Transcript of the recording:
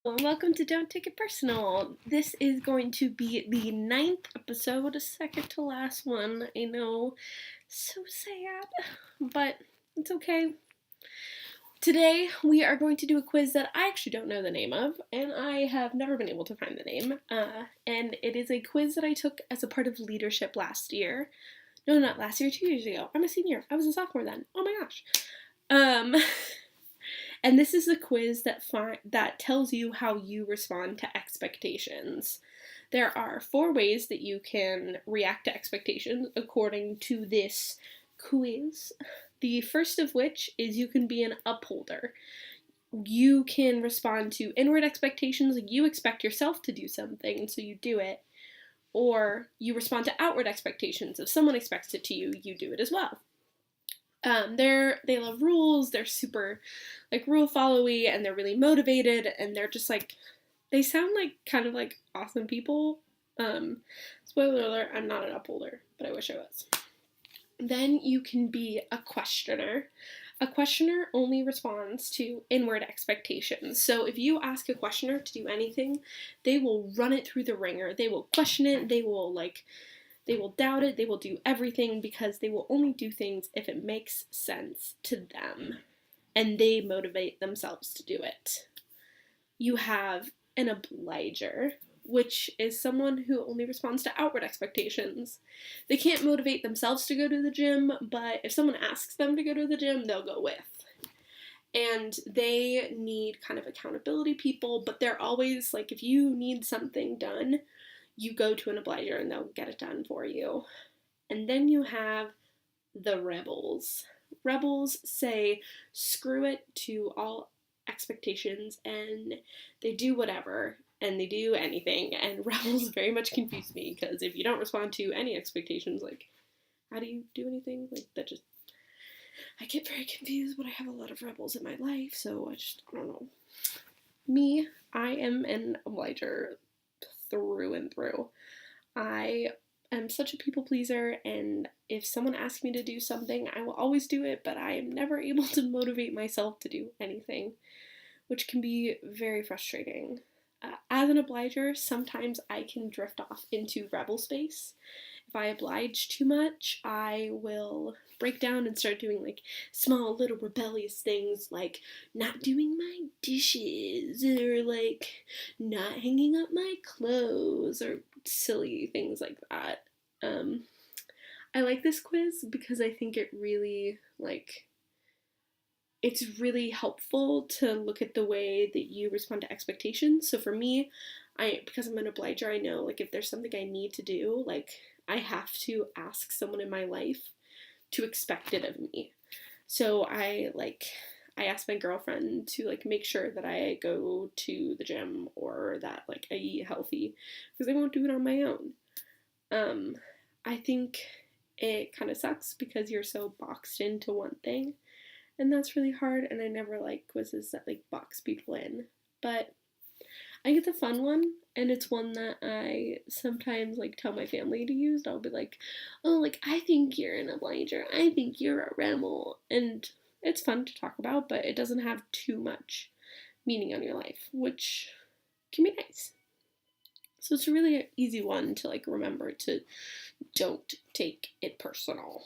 And welcome to Don't Take It Personal. This is going to be the 9th episode, second to last one. I know, so sad, but it's okay. Today we are going to do a quiz that I actually don't know the name of, and I have never been able to find the name. And it is a quiz that I took as a part of leadership last year. No, not last year, 2 years ago. I'm a senior. I was a sophomore then. Oh my gosh. And this is the quiz that tells you how you respond to expectations. There are 4 ways that you can react to expectations according to this quiz. The first of which is you can be an upholder. You can respond to inward expectations, like you expect yourself to do something, and so you do it. Or you respond to outward expectations. If someone expects it to you, you do it as well. They love rules, they're super like rule followy, and they're really motivated, and they're just like, they sound like kind of like awesome people. Spoiler alert, I'm not an upholder, but I wish I was. Then you can be a questioner. A questioner only responds to inward expectations. So if you ask a questioner to do anything, they will run it through the ringer. They will question it, they will doubt it, they will do everything because they will only do things if it makes sense to them and they motivate themselves to do it. You have an obliger, which is someone who only responds to outward expectations. They can't motivate themselves to go to the gym, but if someone asks them to go to the gym, they'll go with. And they need kind of accountability people, but they're always like, if you need something done, you go to an obliger and they'll get it done for you. And then you have the rebels. Rebels say screw it to all expectations and they do whatever and they do anything. And rebels very much confuse me because if you don't respond to any expectations, like, how do you do anything? Like, that just, I get very confused, but I have a lot of rebels in my life, so I don't know. Me, I am an obliger through and through. I am such a people pleaser, and if someone asks me to do something, I will always do it, but I am never able to motivate myself to do anything, which can be very frustrating. As an obliger, sometimes I can drift off into rebel space. If I oblige too much, I will break down and start doing like small little rebellious things like not doing my dishes or like not hanging up my clothes or silly things like that. I like this quiz because I think it really it's really helpful to look at the way that you respond to expectations. So for me, because I'm an obliger, I know like if there's something I need to do, like I have to ask someone in my life to expect it of me. So I ask my girlfriend to like make sure that I go to the gym or that like I eat healthy because I won't do it on my own. I think it kind of sucks because you're so boxed into one thing, and that's really hard, and I never like quizzes that like box people in. But I get the fun one, and it's one that I sometimes like tell my family to use. I'll be like, "Oh, like I think you're an obliger. I think you're a rebel," and it's fun to talk about, but it doesn't have too much meaning on your life, which can be nice. So it's a really easy one to like remember to don't take it personal.